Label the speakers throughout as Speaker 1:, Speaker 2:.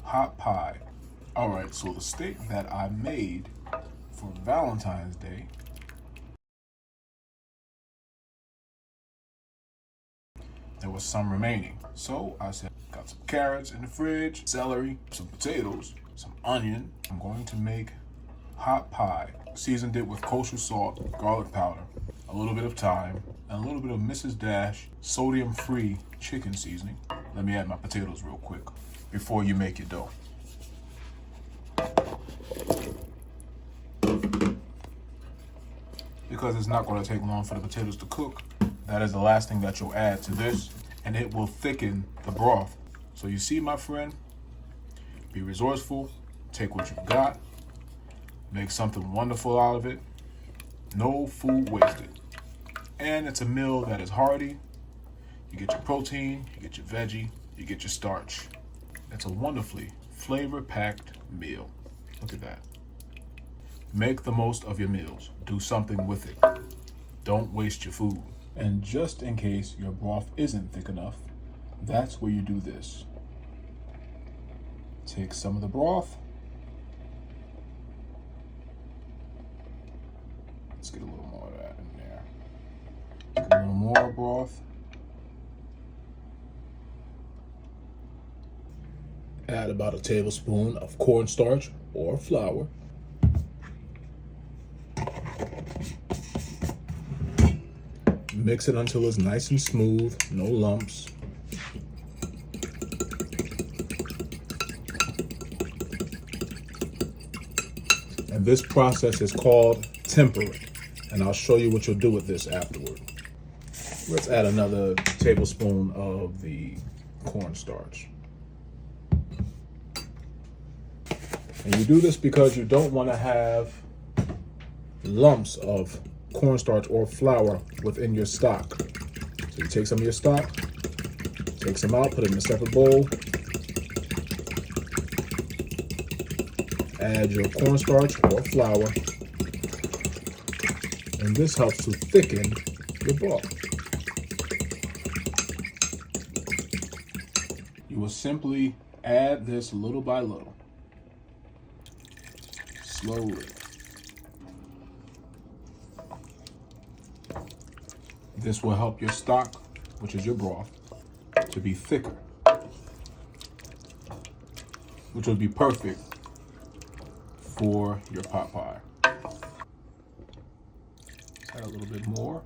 Speaker 1: pot pie. All right, so the steak that I made for Valentine's Day, there was some remaining. So I said, got some carrots in the fridge, celery, some potatoes, some onion. I'm going to make pot pie. Seasoned it with kosher salt, garlic powder, a little bit of thyme, and a little bit of Mrs. Dash sodium-free chicken seasoning. Let me add my potatoes real quick before you make your dough. Because it's not going to take long for the potatoes to cook, that is the last thing that you'll add to this, and it will thicken the broth. So you see, my friend, be resourceful, take what you've got, make something wonderful out of it. No food wasted. And it's a meal that is hearty. You get your protein, you get your veggie, you get your starch. It's a wonderfully flavor-packed meal. Look at that. Make the most of your meals. Do something with it. Don't waste your food. And just in case your broth isn't thick enough, that's where you do this. Take some of the broth. Let's get a little more of that in there. Get a little more broth. Add about a tablespoon of cornstarch or flour. Mix it until it's nice and smooth, no lumps. And this process is called tempering. And I'll show you what you'll do with this afterward. Let's add another tablespoon of the cornstarch. And you do this because you don't want to have lumps of cornstarch or flour within your stock. So you take some of your stock, take some out, put it in a separate bowl, add your cornstarch or flour, and this helps to thicken your broth. You will simply add this little by little, slowly. This will help your stock, which is your broth, to be thicker, which will be perfect for your pot pie. Add a little bit more.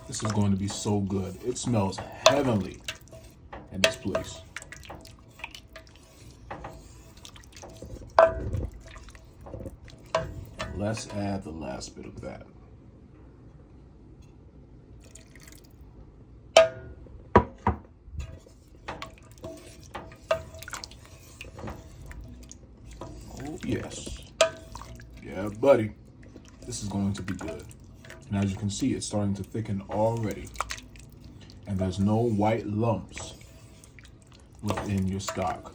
Speaker 1: This is going to be so good. It smells heavenly in this place. Let's add the last bit of that. Oh, yes. Yeah, buddy. This is going to be good. And as you can see, it's starting to thicken already. And there's no white lumps within your stock.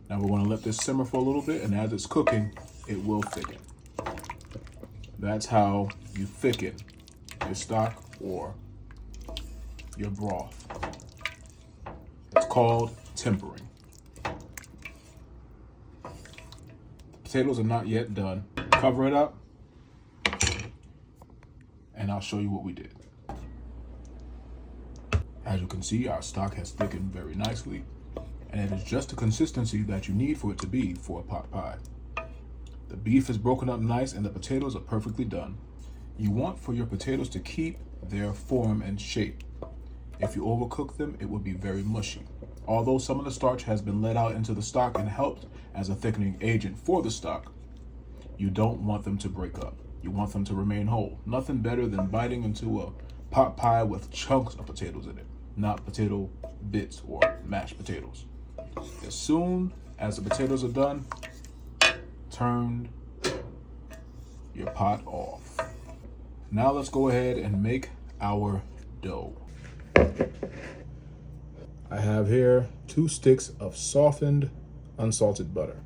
Speaker 1: Now we're going to let this simmer for a little bit, and as it's cooking, it will thicken. That's how you thicken your stock or your broth. It's called tempering. The potatoes are not yet done. Cover it up, and I'll show you what we did. As you can see, our stock has thickened very nicely, and it is just the consistency that you need for it to be for a pot pie. The beef is broken up nice and the potatoes are perfectly done. You want for your potatoes to keep their form and shape. If you overcook them, it will be very mushy. Although some of the starch has been let out into the stock and helped as a thickening agent for the stock, you don't want them to break up. You want them to remain whole. Nothing better than biting into a pot pie with chunks of potatoes in it, not potato bits or mashed potatoes. As soon as the potatoes are done, turn your pot off. Now let's go ahead and make our dough. I have here 2 sticks of softened, unsalted butter.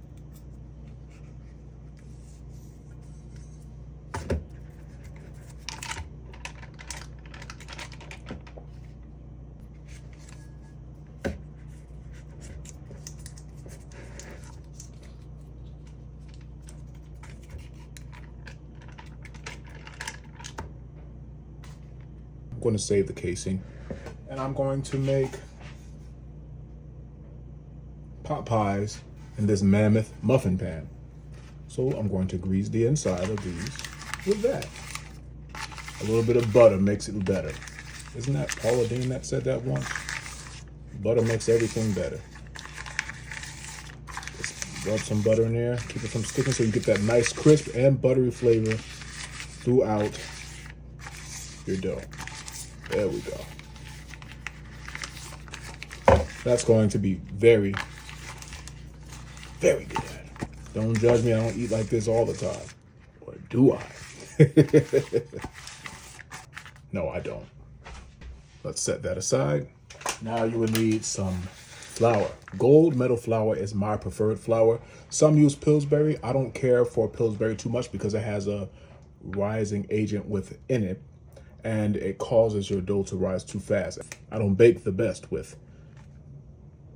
Speaker 1: going to save the casing. And I'm going to make pot pies in this mammoth muffin pan. So I'm going to grease the inside of these with that. A little bit of butter makes it better. Isn't that Paula Deen that said that once? Butter makes everything better. Just rub some butter in there, keep it from sticking so you get that nice crisp and buttery flavor throughout your dough. There we go. That's going to be very, very good. Don't judge me, I don't eat like this all the time. Or do I? No, I don't. Let's set that aside. Now you will need some flour. Gold medal flour is my preferred flour. Some use Pillsbury. I don't care for Pillsbury too much because it has a rising agent within it and it causes your dough to rise too fast. I don't bake the best with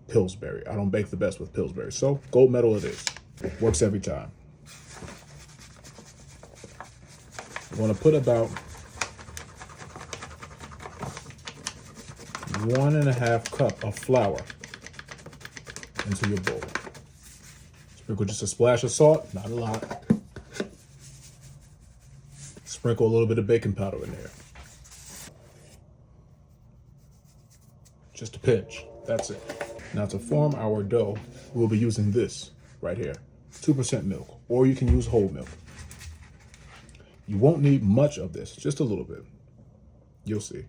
Speaker 1: Pillsbury. So gold medal it is. Works every time. You want to put about 1.5 cups of flour into your bowl. Sprinkle just a splash of salt, not a lot. Sprinkle a little bit of baking powder in there. Just a pinch, that's it. Now to form our dough, we'll be using this right here, 2% milk, or you can use whole milk. You won't need much of this, just a little bit. You'll see.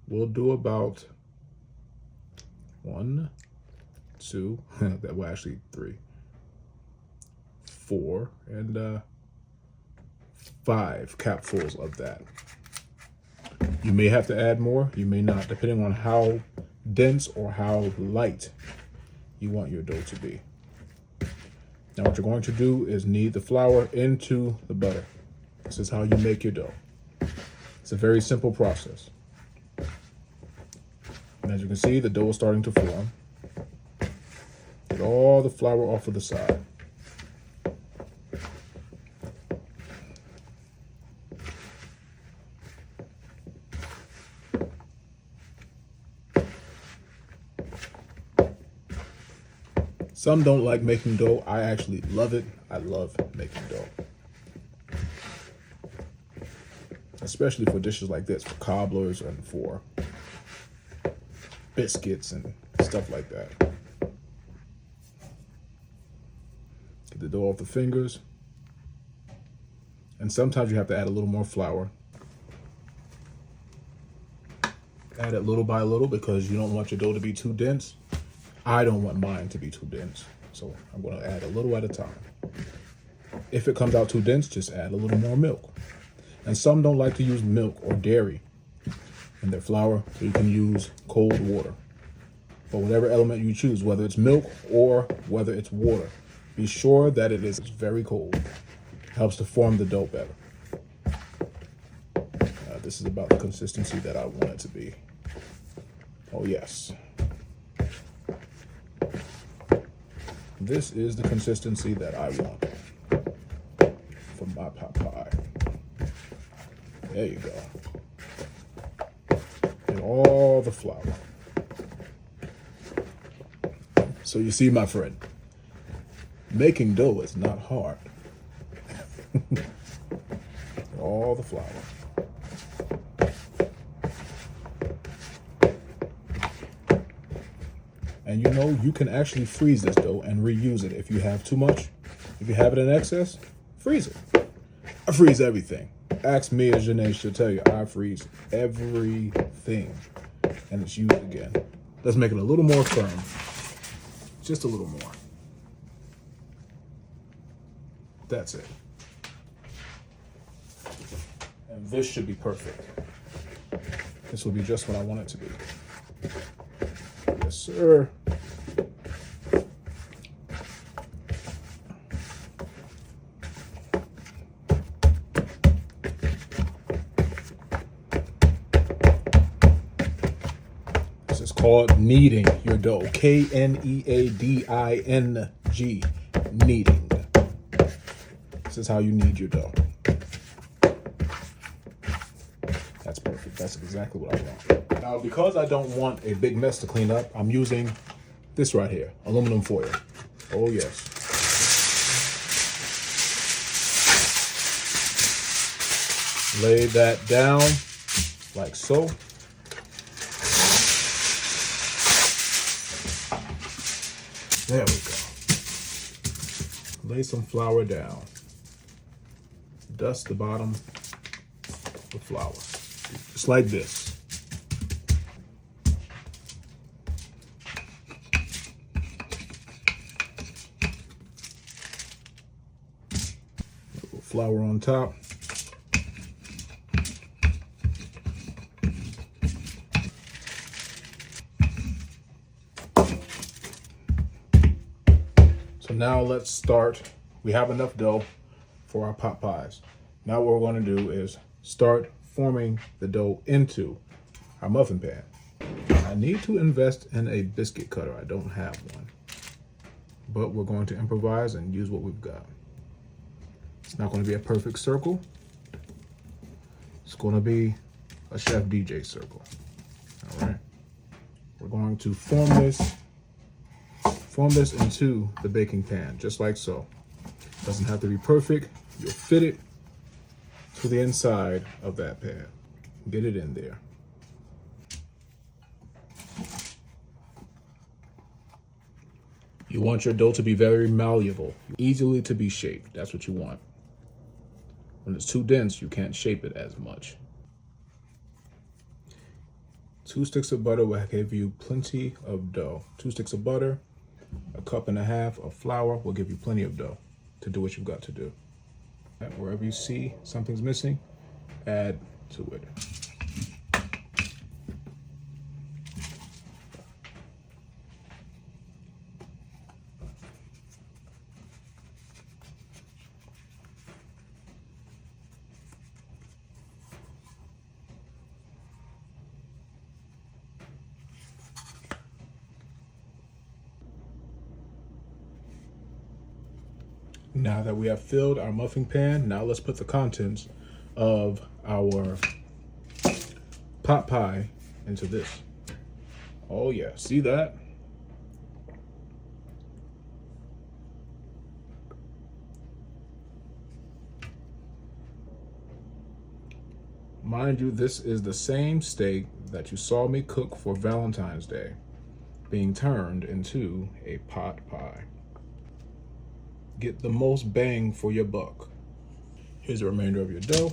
Speaker 1: We'll do about 1, 2, that well actually 3, 4, and 5 capfuls of that. You may have to add more, you may not, depending on how dense or how light you want your dough to be. Now what you're going to do is knead the flour into the butter. This is how you make your dough. It's a very simple process. And as you can see, the dough is starting to form. Get all the flour off of the side. Some don't like making dough. I actually love it. I love making dough. Especially for dishes like this, for cobblers and for biscuits and stuff like that. Get the dough off the fingers. And sometimes you have to add a little more flour. Add it little by little because you don't want your dough to be too dense. I don't want mine to be too dense, so I'm going to add a little at a time. If it comes out too dense, just add a little more milk. And some don't like to use milk or dairy in their flour, so you can use cold water. For whatever element you choose, whether it's milk or whether it's water, be sure that it is very cold. It helps to form the dough better. This is about the consistency that I want it to be. Oh yes. This is the consistency that I want for my pot pie. There you go. And all the flour. So you see, my friend, making dough is not hard. All the flour. And you know, you can actually freeze this dough and reuse it if you have too much. If you have it in excess, freeze it. I freeze everything. Ask me, as Janae should tell you, I freeze everything. And it's used again. Let's make it a little more firm. Just a little more. That's it. And this should be perfect. This will be just what I want it to be. Yes, sir. This is called kneading your dough. K-N-E-A-D-I-N-G. Kneading. This is how you knead your dough. That's perfect. That's exactly what I want. Now, because I don't want a big mess to clean up, I'm using this right here, aluminum foil. Oh yes. Lay that down like so. There we go. Lay some flour down. Dust the bottom with flour. Just like this. A little flour on top. So now let's start. We have enough dough for our pot pies. Now what we're going to do is start forming the dough into our muffin pan. I need to invest in a biscuit cutter. I don't have one, but we're going to improvise and use what we've got. It's not going to be a perfect circle. It's going to be a Chef DJ circle. All right. We're going to form this into the baking pan, just like so. Doesn't have to be perfect. You'll fit it to the inside of that pan. Get it in there. You want your dough to be very malleable, easily to be shaped. That's what you want. When it's too dense, you can't shape it as much. 2 sticks of butter will give you plenty of dough. 2 sticks of butter, 1.5 cups of flour will give you plenty of dough to do what you've got to do. Wherever you see something's missing, add to it. Now that we have filled our muffin pan, now let's put the contents of our pot pie into this. Oh yeah, see that? Mind you, this is the same steak that you saw me cook for Valentine's Day, being turned into a pot pie. Get the most bang for your buck. Here's the remainder of your dough.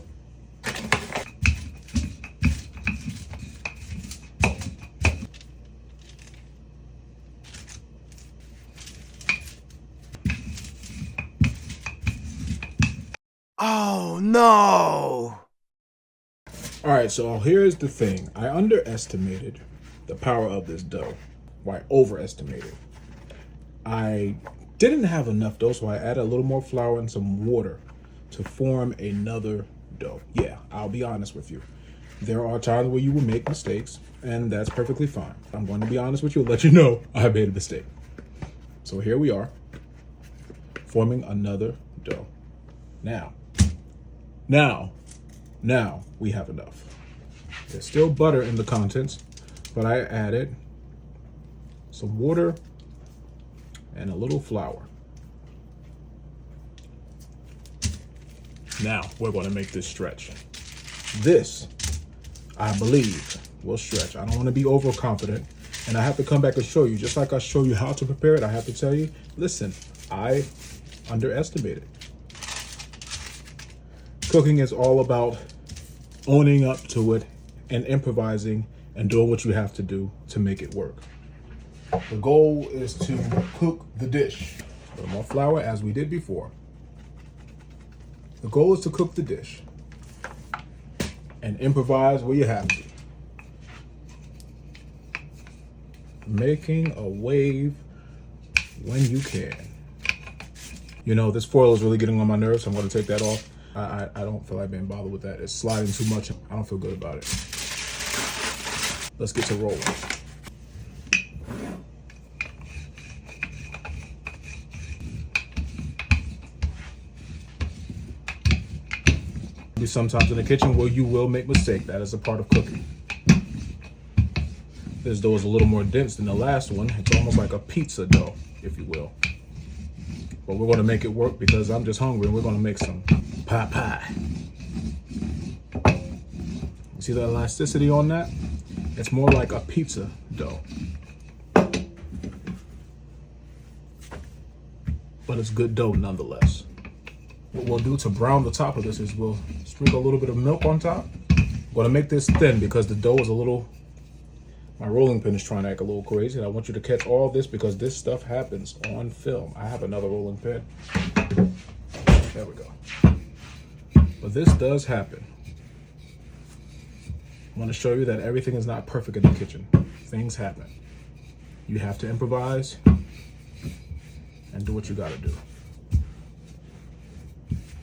Speaker 2: Oh no!
Speaker 1: All right, so here's the thing. I underestimated the power of this dough. Well, I overestimated. I didn't have enough dough, so I added a little more flour and some water to form another dough. Yeah, I'll be honest with you. There are times where you will make mistakes, and that's perfectly fine. I'm going to be honest with you and let you know I made a mistake. So here we are, forming another dough. Now we have enough. There's still butter in the contents, but I added some water and a little flour. Now we're going to make this stretch. This, I believe, will stretch. I don't want to be overconfident, and I have to come back and show you. Just like I show you how to prepare it, I have to tell you, listen, I underestimated. Cooking is all about owning up to it and improvising and doing what you have to do to make it work. The goal is to cook the dish. A little more flour as we did before. The goal is to cook the dish and improvise where you have to. Making a wave when you can. You know, this foil is really getting on my nerves, so I'm going to take that off. I don't feel like being bothered with that. It's sliding too much. I don't feel good about it. Let's get to rolling. be sometimes in the kitchen where you will make mistakes. That is a part of cooking. This dough is a little more dense than the last one. It's almost like a pizza dough, if you will. But we're going to make it work because I'm just hungry and we're going to make some pot pie. You see the elasticity on that? It's more like a pizza dough. But it's good dough nonetheless. What we'll do to brown the top of this is we'll sprinkle a little bit of milk on top. I'm going to make this thin because the dough is a little, my rolling pin is trying to act a little crazy, and I want you to catch all this because this stuff happens on film. I have another rolling pin. There we go. But this does happen. I want to show you that everything is not perfect in the kitchen. Things happen. You have to improvise and do what you got to do.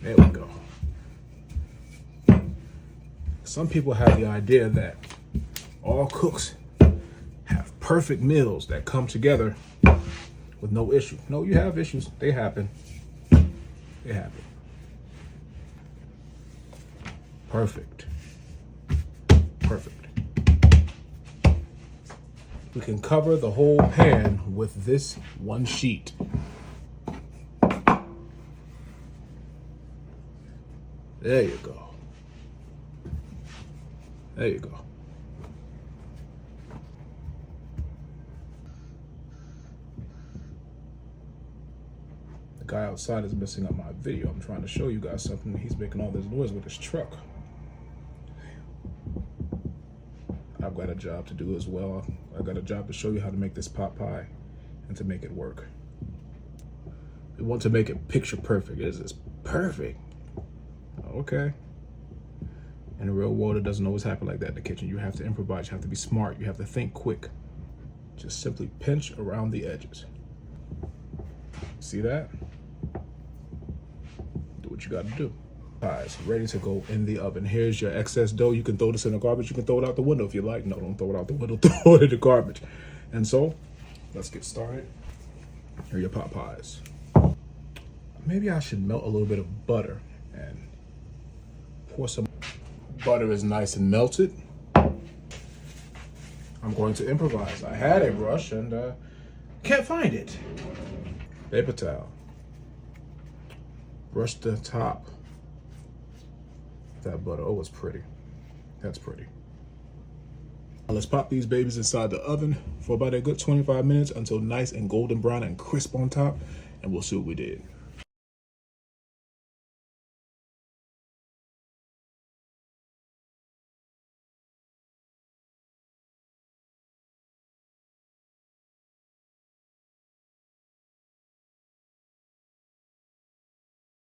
Speaker 1: There we go. Some people have the idea that all cooks have perfect meals that come together with no issue. No, you have issues. They happen. They happen. Perfect. Perfect. We can cover the whole pan with this one sheet. There you go. There you go. The guy outside is messing up my video. I'm trying to show you guys something. He's making all this noise with his truck. I've got a job to do as well. I've got a job to show you how to make this pot pie and to make it work. We want to make it picture perfect. Is this perfect? Okay. In the real world, it doesn't always happen like that in the kitchen. You have to improvise. You have to be smart. You have to think quick. Just simply pinch around the edges. See that? Do what you got to do. Pies ready to go in the oven. Here's your excess dough. You can throw this in the garbage. You can throw it out the window if you like. No, don't throw it out the window. Throw it in the garbage. And so, let's get started. Here are your pot pies. Maybe I should melt a little bit of butter and pour some. Butter is nice and melted. I'm going to improvise. I had a brush and can't find it. Paper towel. Brush the top. That butter. Oh, it's pretty. That's pretty. Now let's pop these babies inside the oven for about a good 25 minutes until nice and golden brown and crisp on top, and we'll see what we did.